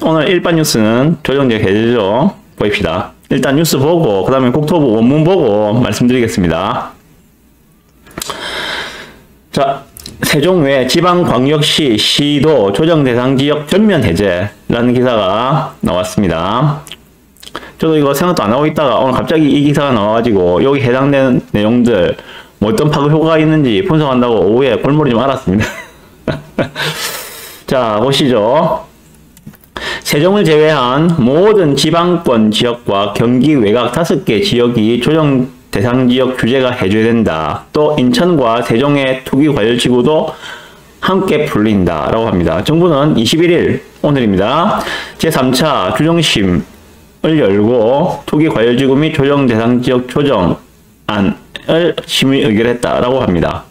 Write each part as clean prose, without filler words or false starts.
오늘 일반 뉴스는 조정지역 해제죠. 보입시다. 일단 뉴스 보고 그 다음에 국토부 원문 보고 말씀드리겠습니다. 자, 세종 외 지방광역시, 시도 조정대상지역 전면 해제라는 기사가 나왔습니다. 저도 이거 생각도 안 하고 있다가 오늘 갑자기 이 기사가 나와가지고 여기 해당되는 내용들 뭐 어떤 파급 효과가 있는지 분석한다고 오후에 골머리 좀 알았습니다. 자, 보시죠. 세종을 제외한 모든 지방권 지역과 경기 외곽 5개 지역이 조정 대상 지역 규제가 해제된다. 또 인천과 세종의 투기과열지구도 함께 풀린다 라고 합니다. 정부는 21일 오늘입니다. 제3차 주정심을 열고 투기과열지구 및 조정 대상 지역 조정안을 심의 의결했다라고 합니다.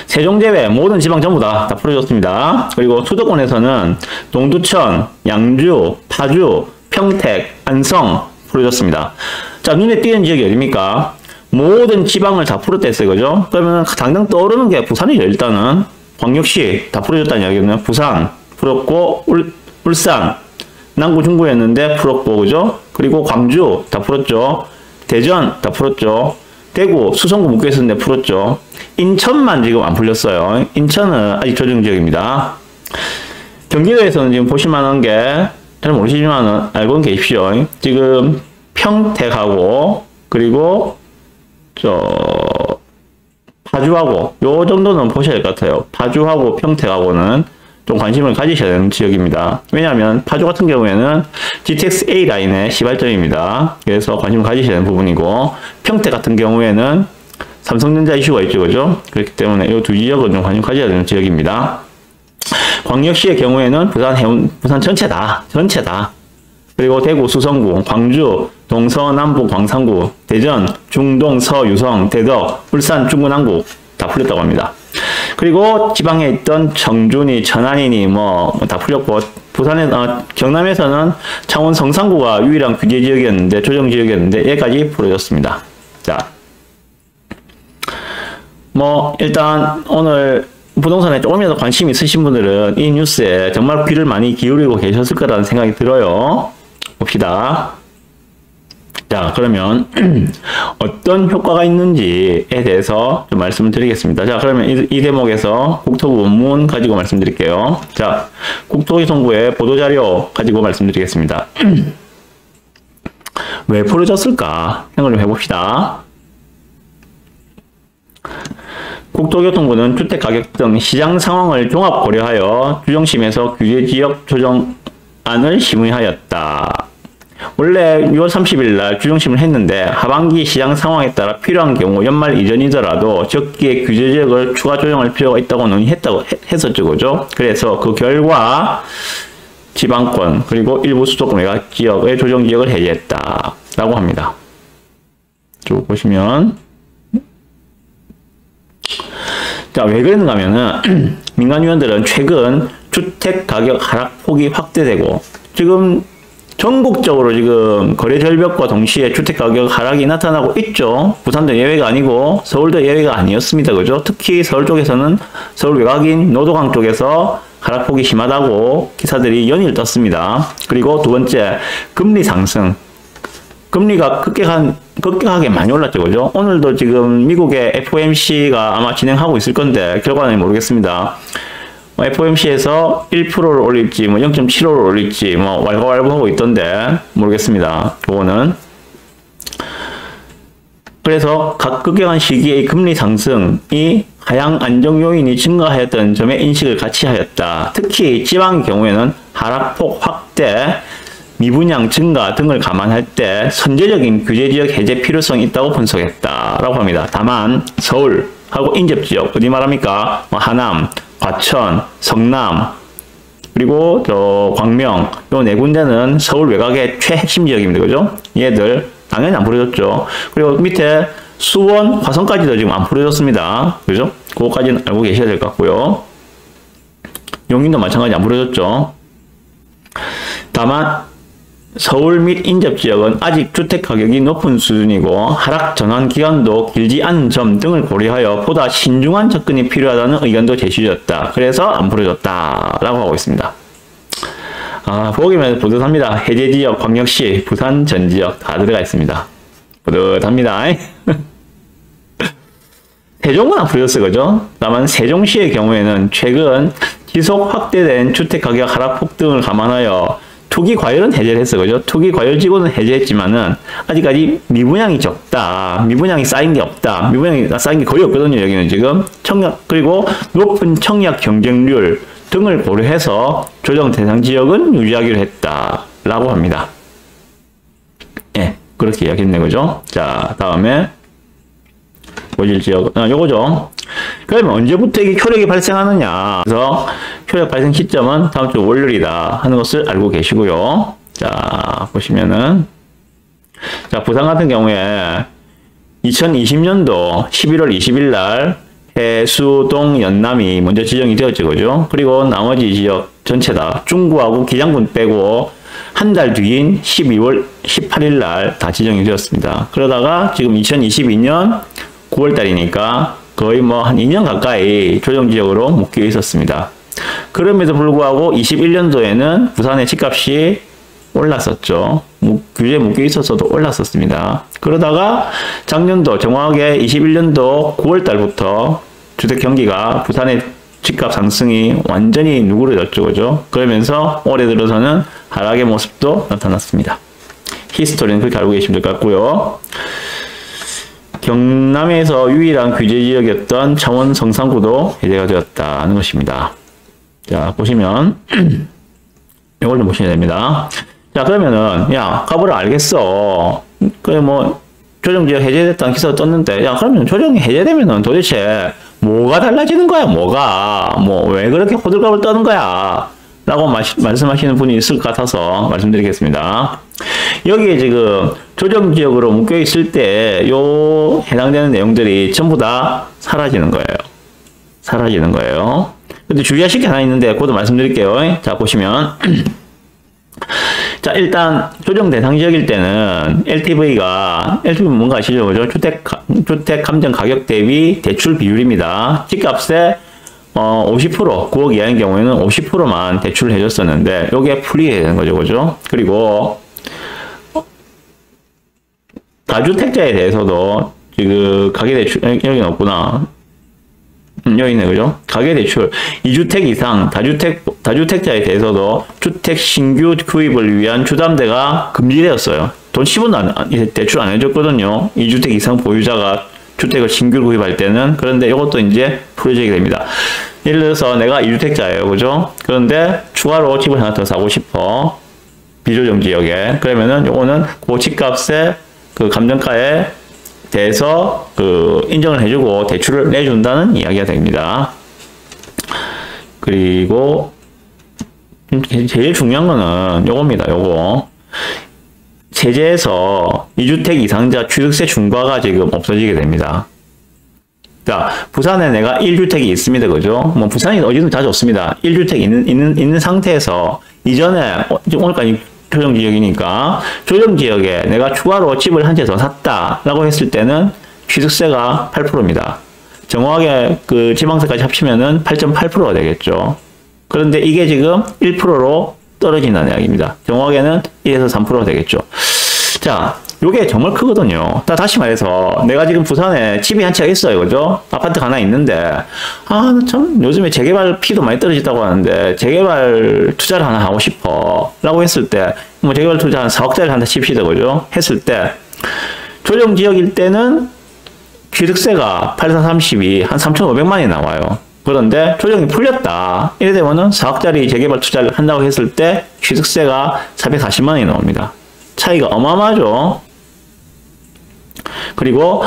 세종 제외 모든 지방 전부 다 풀어줬습니다. 그리고 수도권에서는 동두천, 양주, 파주, 평택, 안성 풀어줬습니다. 자, 눈에 띄는 지역이 어디입니까? 모든 지방을 다 풀었댔어요. 그죠? 그러면 당장 떠오르는 게 부산이죠. 일단은 광역시 다 풀어줬다는 이야기는 부산 풀었고, 울산, 남구 중구였는데 풀었고, 그죠? 그리고 광주 다 풀었죠. 대전 다 풀었죠. 대구, 수성구 묶여있었는데 풀었죠. 인천만 지금 안 풀렸어요. 인천은 아직 조정지역입니다. 경기도에서는 지금 보실만한 게 잘 모르시지만 알고는 계십시오. 지금 평택하고 그리고 파주하고 요 정도는 보셔야 될 것 같아요. 파주하고 평택하고는 좀 관심을 가지셔야 되는 지역입니다. 왜냐하면 파주 같은 경우에는 GTX A 라인의 시발점입니다. 그래서 관심을 가지셔야 되는 부분이고, 평택 같은 경우에는 삼성전자 이슈가 있죠, 그죠? 그렇기 때문에 이 두 지역은 좀 관심 가져야 되는 지역입니다. 광역시의 경우에는 부산 전체다. 그리고 대구, 수성구, 광주, 동서, 남부, 광산구, 대전, 중동, 서, 유성, 대덕, 울산, 중구, 남구 다 풀렸다고 합니다. 그리고 지방에 있던 청주니, 천안이니 뭐 다 풀렸고, 경남에서는 창원 성산구가 유일한 규제 지역이었는데, 조정 지역이었는데 얘까지 풀어졌습니다. 자, 뭐 일단 오늘 부동산에 조금이라도 관심 있으신 분들은 이 뉴스에 정말 귀를 많이 기울이고 계셨을 거라는 생각이 들어요. 봅시다. 자, 그러면 어떤 효과가 있는지에 대해서 좀 말씀을 드리겠습니다. 자, 그러면 이 대목에서 국토부 원문 가지고 말씀드릴게요. 자, 국토교통부의 보도자료 가지고 말씀드리겠습니다. 왜 풀어졌을까 생각을 좀 해봅시다. 국토교통부는 주택가격 등 시장 상황을 종합 고려하여 주정심에서 규제지역 조정안을 심의하였다. 원래 6월 30일 날 주정심을 했는데 하반기 시장 상황에 따라 필요한 경우 연말 이전이더라도 적기에 규제지역을 추가 조정할 필요가 있다고 했었죠. 그죠? 그래서 그 결과 지방권 그리고 일부 수도권 외곽 지역의 조정지역을 해제했다 라고 합니다. 쭉 보시면, 자, 왜 그랬는가 하면은 민간위원들은 최근 주택가격 하락폭이 확대되고, 지금 전국적으로 지금 거래 절벽과 동시에 주택가격 하락이 나타나고 있죠. 부산도 예외가 아니고 서울도 예외가 아니었습니다. 그죠? 특히 서울 쪽에서는, 서울 외곽인 노도강 쪽에서 하락폭이 심하다고 기사들이 연일 떴습니다. 그리고 두 번째, 금리 상승. 금리가 급격하게 많이 올랐죠. 그죠? 오늘도 지금 미국의 FOMC가 아마 진행하고 있을 건데 결과는 모르겠습니다. FOMC에서 1%를 올릴지 뭐 0.75를 올릴지 뭐 왈가왈부하고 있던데 모르겠습니다. 그거는. 그래서 각 급격한 시기의 금리 상승이 하향 안정 요인이 증가하였던 점에 인식을 같이 하였다. 특히 지방의 경우에는 하락폭 확대, 미분양 증가 등을 감안할 때 선제적인 규제지역 해제 필요성이 있다고 분석했다라고 합니다. 다만 서울하고 인접지역, 어디 말합니까? 하남, 과천, 성남, 그리고 광명, 요 네 군데는 서울 외곽의 최핵심 지역입니다. 그죠? 얘들 당연히 안 풀어졌죠. 그리고 밑에 수원, 화성까지도 지금 안 풀어졌습니다. 그죠? 그거까지는 알고 계셔야 될 것 같고요. 용인도 마찬가지 안 풀어졌죠. 다만 서울 및 인접지역은 아직 주택가격이 높은 수준이고 하락 전환 기간도 길지 않은 점 등을 고려하여 보다 신중한 접근이 필요하다는 의견도 제시되었다. 그래서 안 풀어졌다라고 하고 있습니다. 보기면 뿌듯합니다. 해제지역, 광역시, 부산 전 지역 다 들어가 있습니다. 뿌듯합니다. 세종은 안 풀렸어, 그죠? 다만 세종시의 경우에는 최근 지속 확대된 주택가격 하락폭 등을 감안하여 투기 과열은 해제를 했어, 그죠? 투기 과열 지구는 해제했지만은 아직까지 미분양이 적다. 미분양이 쌓인 게 없다. 미분양이 쌓인 게 거의 없거든요, 여기는 지금. 청약, 그리고 높은 청약 경쟁률 등을 고려해서 조정 대상 지역은 유지하기로 했다. 라고 합니다. 예, 그렇게 이야기했네, 그죠? 자, 다음에 고질 지역, 요거죠. 그러면 언제부터 이게 효력이 발생하느냐. 그래서 효력 발생 시점은 다음 주 월요일이다 하는 것을 알고 계시고요. 자, 보시면은, 자, 부산 같은 경우에 2020년도 11월 20일 날 해수동 연남이 먼저 지정이 되었죠, 그죠? 그리고 나머지 지역 전체 다 중구하고 기장군 빼고 한 달 뒤인 12월 18일 날 다 지정이 되었습니다. 그러다가 지금 2022년 9월 달이니까 거의 뭐 한 2년 가까이 조정지역으로 묶여 있었습니다. 그럼에도 불구하고 21년도에는 부산의 집값이 올랐었죠. 규제에 묶여 있었어도 올랐었습니다. 그러다가 작년도 정확하게 21년도 9월 달부터 주택 경기가 부산의 집값 상승이 완전히 누그러졌죠, 그죠? 그러면서 올해 들어서는 하락의 모습도 나타났습니다. 히스토리는 그렇게 알고 계시면 될 것 같고요. 경남에서 유일한 규제 지역이었던 창원 성산구도 해제가 되었다는 것입니다. 자, 보시면 이걸 좀 보셔야 됩니다. 자, 그러면은 야, 가보라 알겠어. 그래 뭐 조정지역 해제됐다는 기사가 떴는데, 야, 그러면 조정이 해제되면은 도대체 뭐가 달라지는 거야? 뭐가 뭐 왜 그렇게 호들갑을 떠는 거야? 라고 말씀하시는 분이 있을 것 같아서 말씀드리겠습니다. 여기에 지금 조정지역으로 묶여 있을 때 요 해당되는 내용들이 전부 다 사라지는 거예요. 사라지는 거예요. 근데 주의하실 게 하나 있는데 그것도 말씀드릴게요. 자, 보시면 자, 일단 조정 대상 지역일 때는 LTV가 뭔가 아시죠? 그죠? 주택 감정 가격 대비 대출 비율입니다. 집값의 50%, 9억 이하인 경우에는 50%만 대출을 해줬었는데, 요게 풀이해야 되는 거죠, 그죠? 그리고, 다주택자에 대해서도, 지금, 가계대출, 여기는 없구나. 여기 있네, 그죠? 가계대출, 2주택 이상, 다주택자에 대해서도 주택 신규 구입을 위한 주담대가 금지되었어요. 돈 10원도 대출 안 해줬거든요. 2주택 이상 보유자가 주택을 신규 구입할 때는. 그런데 이것도 이제 풀어지게 됩니다. 예를 들어서 내가 2주택자예요. 그죠? 그런데 추가로 집을 하나 더 사고 싶어. 비조정 지역에. 그러면은 요거는 그 집값의 그 감정가에 대해서 그 인정을 해주고 대출을 내준다는 이야기가 됩니다. 그리고 제일 중요한 거는 요겁니다. 요거. 세제에서 2주택 이상자 취득세 중과가 지금 없어지게 됩니다. 자, 부산에 내가 1주택이 있습니다. 그죠? 뭐, 부산이 어디든 자주 없습니다. 1주택 있는 상태에서 이전에, 오늘까지 조정지역이니까, 조정지역에 내가 추가로 집을 한 채 더 샀다라고 했을 때는 취득세가 8%입니다. 정확하게 그 지방세까지 합치면은 8.8%가 되겠죠. 그런데 이게 지금 1%로 떨어진다는 이야기입니다. 정확하게는 1에서 3%가 되겠죠. 자, 요게 정말 크거든요. 다시 말해서 내가 지금 부산에 집이 한 채가 있어요. 그죠? 아파트가 하나 있는데 참 요즘에 재개발 피도 많이 떨어졌다고 하는데 재개발 투자를 하나 하고 싶어 라고 했을 때 뭐 재개발 투자 한 4억짜리 한다 칩시다. 그죠? 했을 때 조정지역일 때는 취득세가 8432 한 3,500만이 나와요. 그런데 조정이 풀렸다. 이래 되면은 4억짜리 재개발 투자를 한다고 했을 때 취득세가 440만 원이 나옵니다. 차이가 어마어마하죠. 그리고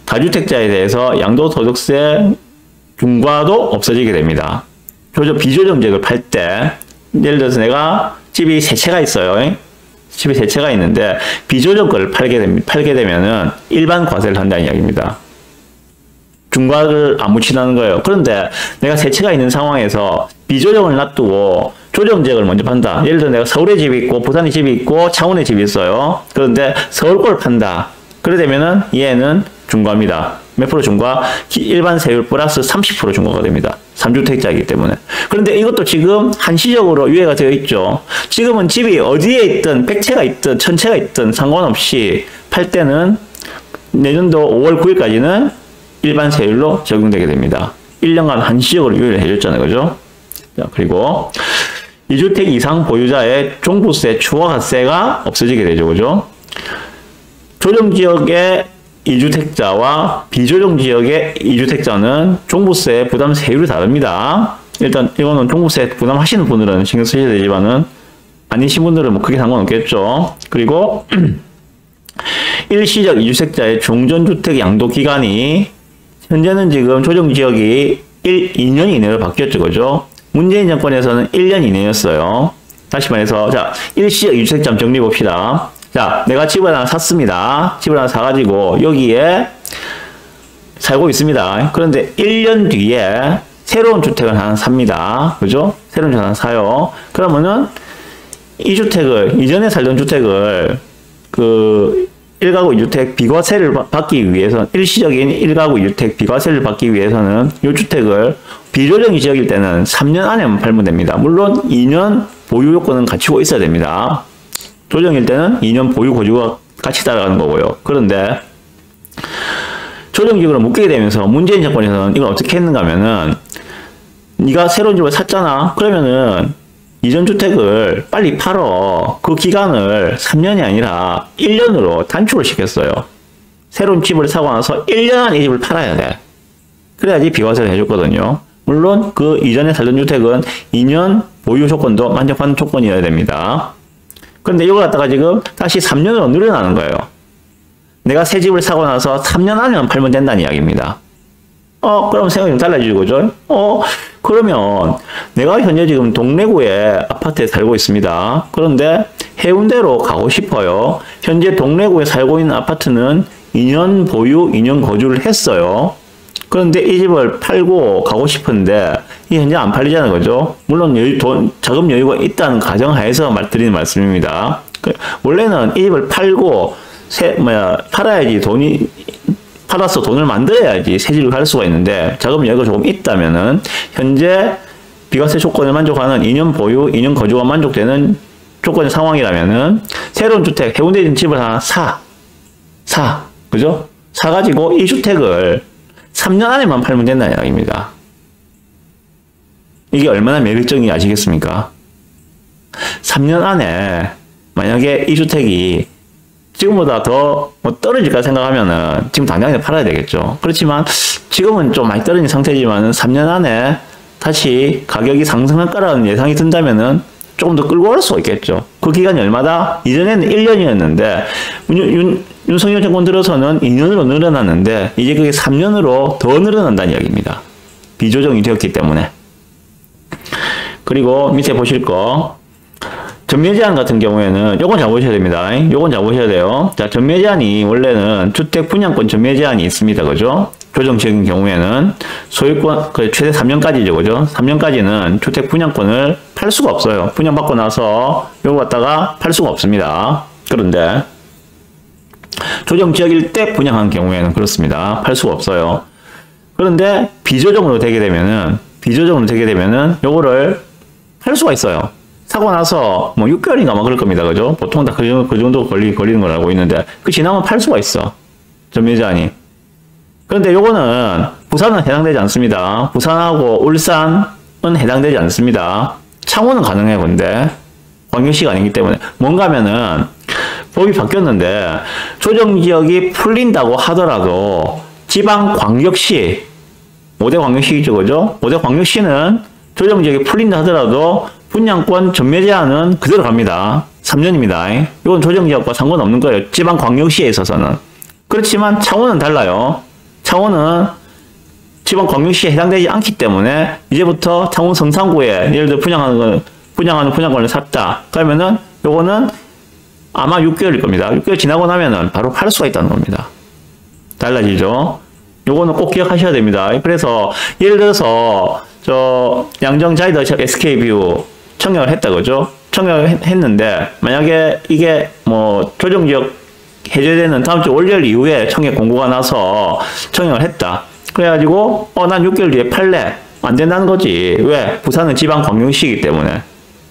다주택자에 대해서 양도소득세 중과도 없어지게 됩니다. 비조정지역을 팔 때 예를 들어서 내가 집이 세 채가 있어요. 집이 세 채가 있는데 비조정 거를 팔게 되면은 일반 과세를 한다는 이야기입니다. 중과를 안 묻힌다는 거예요. 그런데 내가 세 채가 있는 상황에서 비조정을 놔두고 조정지역을 먼저 판다. 예를 들어 내가 서울에 집이 있고 부산에 집이 있고 창원에 집이 있어요. 그런데 서울 걸 판다. 그래 되면은 얘는 중과입니다. 몇 프로 중과 일반 세율 플러스 30% 중과가 됩니다. 3주택자이기 때문에. 그런데 이것도 지금 한시적으로 유예가 되어 있죠. 지금은 집이 어디에 있든 100채가 있든 1000채가 있든 상관없이 팔 때는 내년도 5월 9일까지는 일반 세율로 적용되게 됩니다. 1년간 한시적으로 유예를 해줬잖아요. 그죠? 자, 그리고 2주택 이상 보유자의 종부세, 추가가세가 없어지게 되죠. 그죠? 조정지역의 2주택자와 비조정지역의 2주택자는 종부세 부담 세율이 다릅니다. 일단 이거는 종부세 부담하시는 분들은 신경 쓰셔야 되지만은 아니신 분들은 뭐 크게 상관없겠죠. 그리고 일시적 2주택자의 종전주택 양도 기간이 현재는 지금 조정지역이 2년 이내로 바뀌었죠. 그죠? 문재인 정권에서는 1년 이내였어요. 다시 말해서 자, 일시적 2주택자 정리해 봅시다. 자, 내가 집을 하나 샀습니다. 집을 하나 사가지고 여기에 살고 있습니다. 그런데 1년 뒤에 새로운 주택을 하나 삽니다. 그죠? 새로운 주택을 하나 사요. 그러면은 이 주택을, 이전에 살던 주택을 그 1가구 2주택 비과세를 받기 위해서, 일시적인 1가구 2주택 비과세를 받기 위해서는 이 주택을 비조정 지역일 때는 3년 안에만 팔면 됩니다. 물론 2년 보유 요건은 갖추고 있어야 됩니다. 조정일 때는 2년 보유 거주가 같이 따라가는 거고요. 그런데 조정지역으로 묶이게 되면서 문재인 정권에서는 이걸 어떻게 했는가 하면은 네가 새로운 집을 샀잖아. 그러면은 이전 주택을 빨리 팔어. 그 기간을 3년이 아니라 1년으로 단축을 시켰어요. 새로운 집을 사고 나서 1년 안에 이 집을 팔아야 돼. 그래야지 비과세를 해줬거든요. 물론 그 이전에 살던 주택은 2년 보유 조건도 만족하는 조건이어야 됩니다. 그런데 이걸 갖다가 지금 다시 3년으로 늘어나는 거예요. 내가 새 집을 사고 나서 3년 안에만 팔면 된다는 이야기입니다. 그럼 생각이 좀 달라지죠, 그죠? 그러면 내가 현재 지금 동래구에 아파트에 살고 있습니다. 그런데 해운대로 가고 싶어요. 현재 동래구에 살고 있는 아파트는 2년 보유, 2년 거주를 했어요. 그런데 이 집을 팔고 가고 싶은데 이게 현재 안 팔리잖아요, 그죠? 물론 자금 여유가 있다는 가정하에서 드리는 말씀입니다. 원래는 이 집을 팔고 팔아야지 팔아서 돈을 만들어야지 새 집을 갈 수가 있는데 자금 여유가 조금 있다면은 현재 비과세 조건을 만족하는 2년 보유, 2년 거주가 만족되는 조건의 상황이라면은 새로운 주택, 해운대에 있는 집을 하나 그죠? 사가지고 이 주택을 3년 안에만 팔면 된다는 이야기입니다. 이게 얼마나 매력적인지 아시겠습니까? 3년 안에 만약에 이 주택이 지금보다 더 떨어질까 생각하면은 지금 당장에 팔아야 되겠죠. 그렇지만 지금은 좀 많이 떨어진 상태지만은 3년 안에 다시 가격이 상승할 거라는 예상이 든다면은 조금 더 끌고 올 수 있겠죠. 그 기간이 얼마다? 이전에는 1년이었는데 윤석열 정권 들어서는 2년으로 늘어났는데 이제 그게 3년으로 더 늘어난다는 이야기입니다. 비조정이 되었기 때문에. 그리고 밑에 보실 거 전매제한 같은 경우에는 요건 잘 보셔야 됩니다. 요건 잘 보셔야 돼요. 자, 전매제한이 원래는 주택 분양권 전매제한이 있습니다. 그죠? 조정지역인 경우에는 소유권 최대 3년까지죠. 그죠? 3년까지는 주택 분양권을 팔 수가 없어요. 분양받고 나서 요거 갖다가 팔 수가 없습니다. 그런데 조정지역일 때 분양한 경우에는 그렇습니다. 팔 수가 없어요. 그런데 비조정으로 되게 되면은 요거를 팔 수가 있어요. 사고 나서 뭐 6개월인가 막 그럴 겁니다. 그죠? 보통 다 그 정도 걸리는 걸 알고 있는데 그 지나면 팔 수가 있어. 전매제한이. 그런데 요거는 부산은 해당되지 않습니다. 부산하고 울산은 해당되지 않습니다. 창원은 가능해요. 근데 광역시가 아니기 때문에 뭔가 하면은 법이 바뀌었는데 조정지역이 풀린다고 하더라도 지방광역시 5대 광역시죠. 그죠? 5대 광역시는 조정지역이 풀린다 하더라도 분양권 전매 제한은 그대로 갑니다. 3년입니다. 이건 조정지역과 상관없는 거예요. 지방광역시에 있어서는. 그렇지만 창원은 달라요. 창원은 지방광역시에 해당되지 않기 때문에 이제부터 창원 성산구에 예를 들어 분양하는 분양권을 샀다. 그러면은 요거는 아마 6개월일 겁니다. 6개월 지나고 나면은 바로 팔 수가 있다는 겁니다. 달라지죠. 요거는 꼭 기억하셔야 됩니다. 그래서 예를 들어서 양정 자이더 SK뷰 청약을 했다 그죠? 청약을 했는데 만약에 이게 뭐 조정지역 해제되는 다음 주 월요일 이후에 청약 공고가 나서 청약을 했다. 그래가지고 난 6개월 뒤에 팔래. 안 된다는 거지. 왜? 부산은 지방광역시이기 때문에.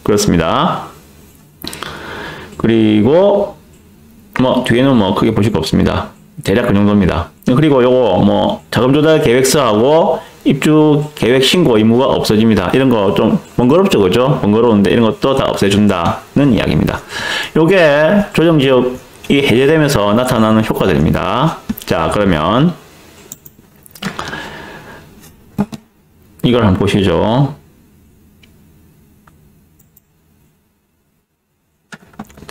그렇습니다. 그리고 뭐 뒤에는 뭐 크게 보실 거 없습니다. 대략 그 정도입니다. 그리고 요거 뭐 자금 조달 계획서하고 입주 계획 신고 의무가 없어집니다. 이런 거 좀 번거롭죠, 그죠? 번거로운데 이런 것도 다 없애준다는 이야기입니다. 요게 조정지역이 해제되면서 나타나는 효과들입니다. 자, 그러면 이걸 한번 보시죠.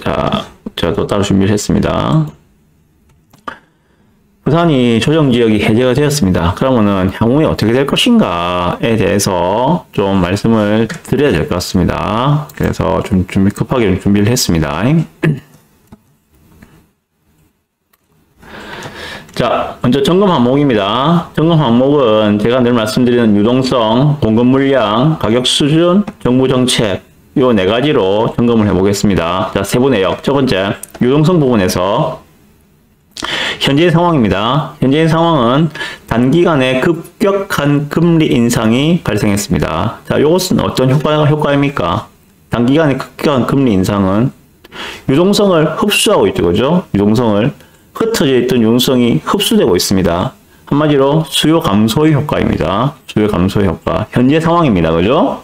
자, 제가 또 따로 준비를 했습니다. 부산이 조정지역이 해제가 되었습니다. 그러면은 향후에 어떻게 될 것인가에 대해서 좀 말씀을 드려야 될 것 같습니다. 그래서 좀 급하게 좀 준비를 했습니다. 자, 먼저 점검 항목입니다. 점검 항목은 제가 늘 말씀드리는 유동성, 공급 물량, 가격 수준, 정부 정책 요 네 가지로 점검을 해보겠습니다. 자, 세부 내역. 첫 번째, 유동성 부분에서 현재의 상황입니다. 현재의 상황은 단기간에 급격한 금리 인상이 발생했습니다. 자, 이것은 어떤 효과입니까? 단기간에 급격한 금리 인상은 유동성을 흡수하고 있죠, 그죠? 유동성을 흩어져 있던 유동성이 흡수되고 있습니다. 한마디로 수요 감소의 효과입니다. 수요 감소의 효과. 현재 상황입니다, 그죠?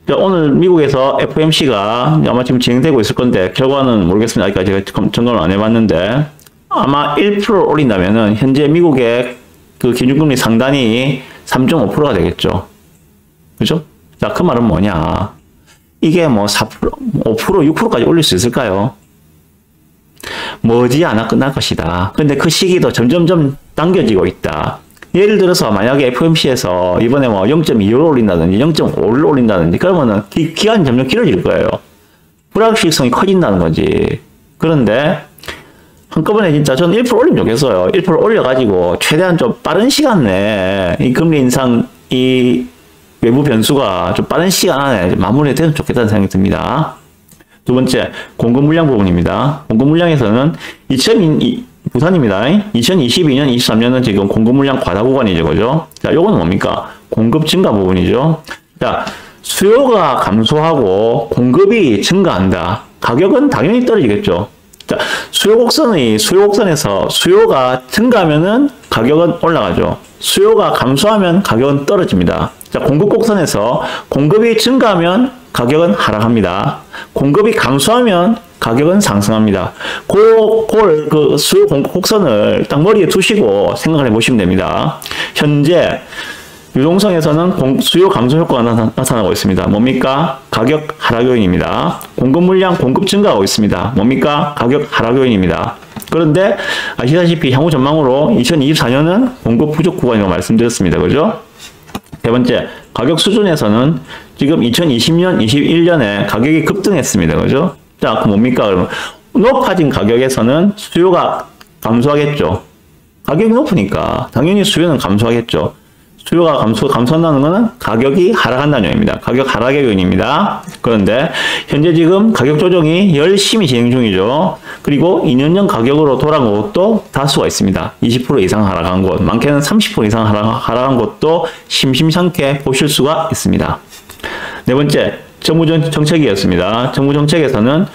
자, 오늘 미국에서 FOMC가 아마 지금 진행되고 있을 건데 결과는 모르겠습니다. 아직까지 제가 점검을 안 해봤는데 아마 1%를 올린다면은 현재 미국의 그 기준금리 상단이 3.5%가 되겠죠. 그죠? 자, 그 말은 뭐냐? 이게 뭐 4%, 5%, 6%까지 올릴 수 있을까요? 머지않아 끝날 것이다. 근데 그 시기도 점점점 당겨지고 있다. 예를 들어서 만약에 FOMC에서 이번에 뭐 0.25를 올린다든지 0.5를 올린다든지 그러면은 기간이 점점 길어질 거예요. 불확실성이 커진다는 거지. 그런데 한꺼번에 진짜 저는 1% 올리면 좋겠어요. 1% 올려가지고 최대한 좀 빠른 시간 내에 이 금리 인상 이 외부 변수가 좀 빠른 시간 안에 마무리가 되면 좋겠다는 생각이 듭니다. 두 번째, 공급 물량 부분입니다. 공급 물량에서는 부산입니다. 2022년, 23년은 지금 공급 물량 과다 구간이죠, 그죠? 자, 요건 뭡니까? 공급 증가 부분이죠. 자, 수요가 감소하고 공급이 증가한다. 가격은 당연히 떨어지겠죠. 자, 수요곡선에서 수요가 증가하면은 가격은 올라가죠. 수요가 감소하면 가격은 떨어집니다. 자, 공급곡선에서 공급이 증가하면 가격은 하락합니다. 공급이 감소하면 가격은 상승합니다. 그 수요 공급 곡선을 딱 머리에 두시고 생각을 해보시면 됩니다. 현재 유동성에서는 수요 감소 효과가 나타나고 있습니다. 뭡니까? 가격 하락 요인입니다. 공급 물량 공급 증가하고 있습니다. 뭡니까? 가격 하락 요인입니다. 그런데 아시다시피 향후 전망으로 2024년은 공급 부족 구간이라고 말씀드렸습니다. 그죠? 세 번째, 가격 수준에서는 지금 2020년, 21년에 가격이 급등했습니다. 그죠? 자, 그 뭡니까? 그러면 높아진 가격에서는 수요가 감소하겠죠. 가격이 높으니까 당연히 수요는 감소하겠죠. 수요가 감소한다는 것은 가격이 하락한다는 요인입니다. 가격 하락의 요인입니다. 그런데 현재 지금 가격 조정이 열심히 진행 중이죠. 그리고 2년 전 가격으로 돌아간 곳도 다수가 있습니다. 20% 이상 하락한 곳, 많게는 30% 이상 하락한 곳도 심심찮게 보실 수가 있습니다. 네 번째, 정부 정책이었습니다. 정부 정책에서는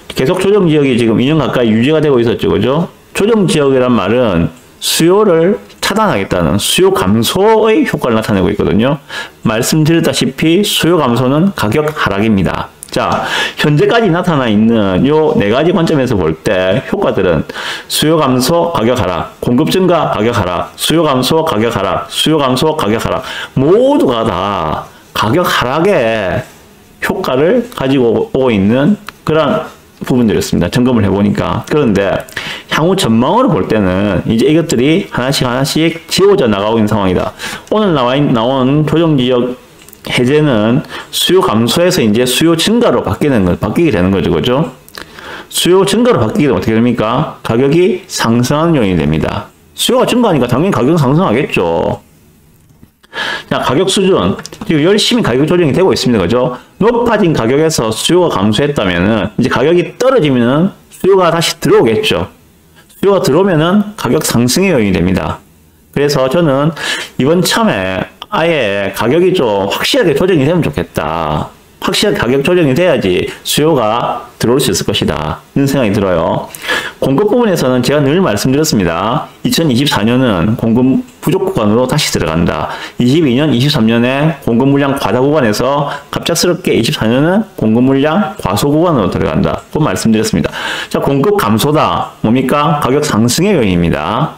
계속 조정 지역이 지금 2년 가까이 유지가 되고 있었죠. 그죠? 조정 지역이란 말은 수요를 차단하겠다는 수요 감소의 효과를 나타내고 있거든요. 말씀드렸다시피 수요 감소는 가격 하락입니다. 자, 현재까지 나타나 있는 요 네 가지 관점에서 볼 때 효과들은 수요 감소, 가격 하락, 공급 증가, 가격 하락, 수요 감소, 가격 하락, 수요 감소, 가격 하락 모두가 다 가격 하락의 효과를 가지고 오고 있는 그런 부분들이었습니다. 점검을 해보니까. 그런데 향후 전망으로 볼 때는 이제 이것들이 하나씩 지워져 나가고 있는 상황이다. 오늘 나온 조정지역 해제는 수요 감소에서 이제 수요 증가로 바뀌게 되는 거죠. 그죠? 수요 증가로 바뀌게 되면 어떻게 됩니까? 가격이 상승하는 요인이 됩니다. 수요가 증가하니까 당연히 가격은 상승하겠죠. 자, 가격 수준. 지금 열심히 가격 조정이 되고 있습니다. 그죠? 높아진 가격에서 수요가 감소했다면은 이제 가격이 떨어지면은 수요가 다시 들어오겠죠. 수요가 들어오면은 가격 상승의 요인이 됩니다. 그래서 저는 이번 참에 아예 가격이 좀 확실하게 조정이 되면 좋겠다. 확실하게 가격 조정이 돼야지 수요가 들어올 수 있을 것이다. 이런 생각이 들어요. 공급 부분에서는 제가 늘 말씀드렸습니다. 2024년은 공급 부족 구간으로 다시 들어간다. 22년, 23년에 공급 물량 과다 구간에서 갑작스럽게 24년은 공급 물량 과소 구간으로 들어간다. 그 말씀드렸습니다. 자, 공급 감소다. 뭡니까? 가격 상승의 요인입니다.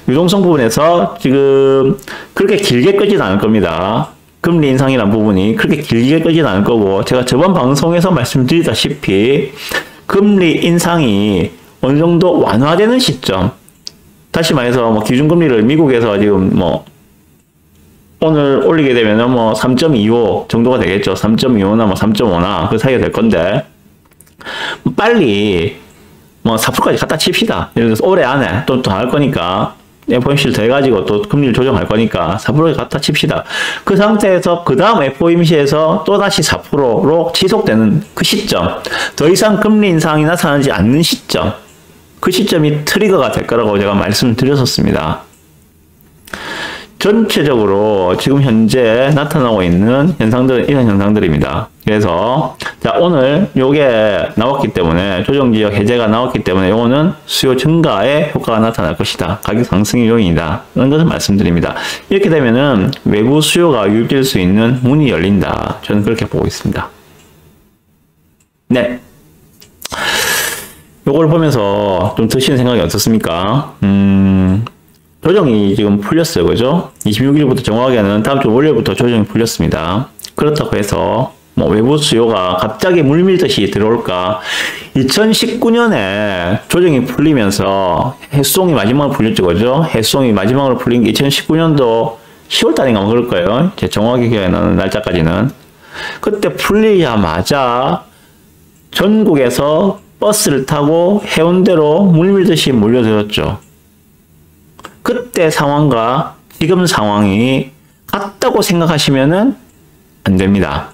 유동성 부분에서 지금 그렇게 길게 끄진 않을 겁니다. 금리 인상이라는 부분이 그렇게 길게 끄진 않을 거고, 제가 저번 방송에서 말씀드리다시피 금리 인상이 어느 정도 완화되는 시점, 다시 말해서 뭐 기준금리를 미국에서 지금 뭐 오늘 올리게 되면은 뭐 3.25 정도가 되겠죠. 3.25나 뭐 3.5나 그 사이가 될 건데, 빨리 뭐 4%까지 갖다 칩시다. 예를 들어서 올해 안에 또 할 거니까, FOMC를 더 해가지고 또 금리를 조정할 거니까 4%에 갖다 칩시다. 그 상태에서 그 다음 FOMC에서 또다시 4%로 지속되는 그 시점, 더 이상 금리 인상이 나타나지 않는 시점, 그 시점이 트리거가 될 거라고 제가 말씀을 드렸었습니다. 전체적으로 지금 현재 나타나고 있는 현상들은 이런 현상들입니다. 그래서 자, 오늘 요게 나왔기 때문에, 조정지역 해제가 나왔기 때문에 요거는 수요 증가에 효과가 나타날 것이다. 가격 상승의 요인이다. 이런 것을 말씀드립니다. 이렇게 되면은 외부 수요가 유입될 수 있는 문이 열린다. 저는 그렇게 보고 있습니다. 네. 요걸 보면서 좀 드시는 생각이 어떻습니까? 조정이 지금 풀렸어요. 그죠? 26일부터 정확하게는 다음 주 월요일부터 조정이 풀렸습니다. 그렇다고 해서 뭐 외부 수요가 갑자기 물밀듯이 들어올까? 2019년에 조정이 풀리면서 해수송이 마지막으로 풀렸죠. 그죠? 해수송이 마지막으로 풀린 게 2019년도 10월 달인가 그럴 거예요. 제 정확히 기억이 나는 날짜까지는. 그때 풀리자마자 전국에서 버스를 타고 해운대로 물밀듯이 몰려들었죠. 그때 상황과 지금 상황이 같다고 생각하시면은 안 됩니다.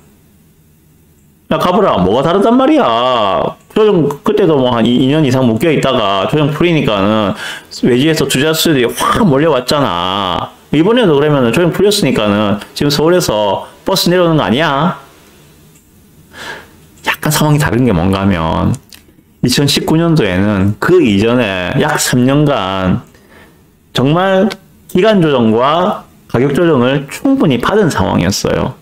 야, 가보라. 뭐가 다르단 말이야. 조정, 그때도 뭐 한 2년 이상 묶여 있다가 조정 풀리니까는 외지에서 투자수들이 확 몰려왔잖아. 이번에도 그러면은 조정 풀렸으니까는 지금 서울에서 버스 내려오는 거 아니야? 약간 상황이 다른 게 뭔가 하면 2019년도에는 그 이전에 약 3년간 정말 기간 조정과 가격 조정을 충분히 받은 상황이었어요.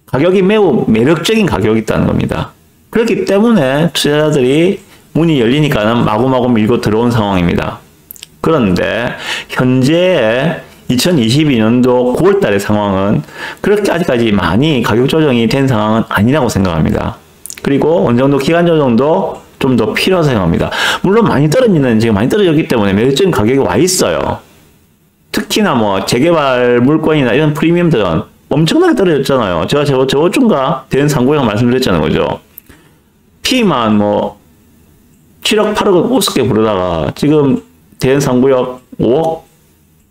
가격이 매우 매력적인 가격이 있다는 겁니다. 그렇기 때문에 투자자들이 문이 열리니까는 마구마구 밀고 들어온 상황입니다. 그런데 현재 2022년도 9월 달의 상황은 그렇게 아직까지 많이 가격 조정이 된 상황은 아니라고 생각합니다. 그리고 어느 정도 기간 조정도 좀 더 필요하다고 생각합니다. 물론 많이 떨어지는, 지금 많이 떨어졌기 때문에 매력적인 가격이 와 있어요. 특히나 뭐 재개발 물건이나 이런 프리미엄들은 엄청나게 떨어졌잖아요. 제가 저번 주인가 대연상구역 말씀드렸잖아요. 그죠? P만 뭐 7억 8억은 우습게 부르다가 지금 대연상구역 5억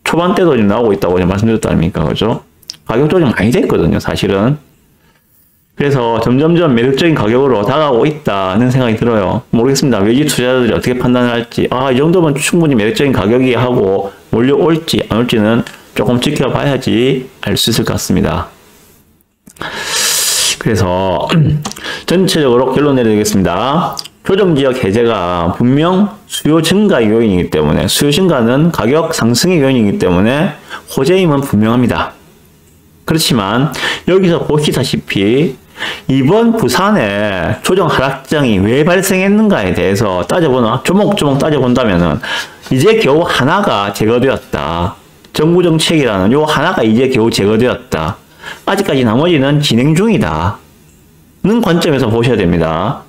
초반대도 나오고 있다고 말씀드렸다 아닙니까? 그죠? 가격 조정 많이 됐거든요. 사실은. 그래서 점점점 매력적인 가격으로 다가오고 있다는 생각이 들어요. 모르겠습니다. 외지 투자자들이 어떻게 판단을 할지. 이 정도면 충분히 매력적인 가격이 하고 몰려올지 안 올지는 조금 지켜봐야지 알 수 있을 것 같습니다. 그래서 전체적으로 결론 내리겠습니다. 조정지역 해제가 분명 수요 증가 요인이기 때문에, 수요 증가는 가격 상승의 요인이기 때문에 호재임은 분명합니다. 그렇지만 여기서 보시다시피 이번 부산에 조정 하락장이 왜 발생했는가에 대해서 조목조목 따져본다면은 이제 겨우 하나가 제거되었다. 정부 정책이라는 요 하나가 이제 겨우 제거되었다. 아직까지 나머지는 진행 중이다. 는 관점에서 보셔야 됩니다.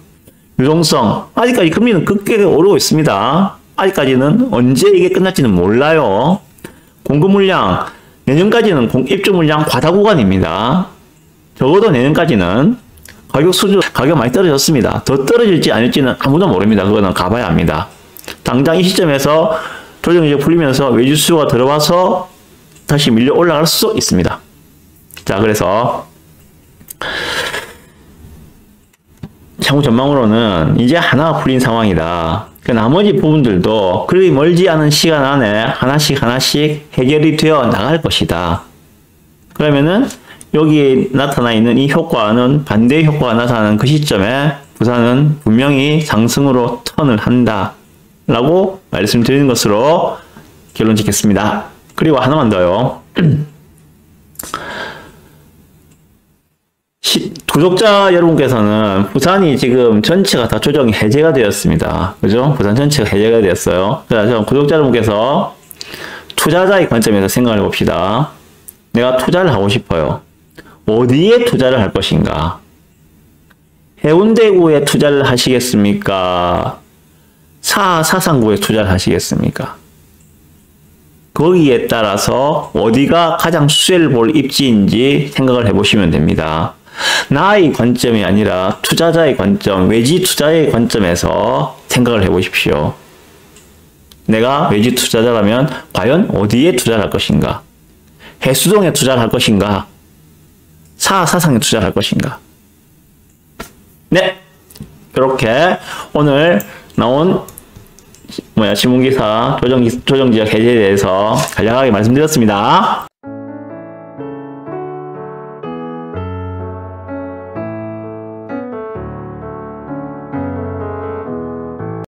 유동성, 아직까지 금리는 급격하게 오르고 있습니다. 아직까지는 언제 이게 끝날지는 몰라요. 공급 물량, 내년까지는 입주 물량 과다 구간입니다. 적어도 내년까지는 가격 많이 떨어졌습니다. 더 떨어질지 아닐지는 아무도 모릅니다. 그거는 가봐야 합니다. 당장 이 시점에서 조정이 풀리면서 외주 수요가 들어와서 다시 밀려 올라갈 수 있습니다. 자, 그래서 향후 전망으로는 이제 하나가 풀린 상황이다. 그 나머지 부분들도 그리 멀지 않은 시간 안에 하나씩 해결이 되어 나갈 것이다. 그러면은 여기에 나타나 있는 이 효과는 반대의 효과가 나타나는 그 시점에 부산은 분명히 상승으로 턴을 한다 라고 말씀드리는 것으로 결론 짓겠습니다. 그리고 하나만 더요. 구독자 여러분께서는 부산이 지금 전체가 다 조정이 해제가 되었습니다. 그죠? 부산 전체가 해제가 되었어요. 그래서 구독자 여러분께서 투자자의 관점에서 생각을 해봅시다. 내가 투자를 하고 싶어요. 어디에 투자를 할 것인가? 해운대구에 투자를 하시겠습니까? 사상구에 투자를 하시겠습니까? 거기에 따라서 어디가 가장 수혜를 볼 입지인지 생각을 해보시면 됩니다. 나의 관점이 아니라 투자자의 관점, 외지 투자의 관점에서 생각을 해보십시오. 내가 외지 투자자라면 과연 어디에 투자를 할 것인가? 해수동에 투자를 할 것인가? 사상에 투자를 할 것인가? 네, 그렇게 오늘 나온 신문기사 조정지역 해제에 대해서 간략하게 말씀드렸습니다.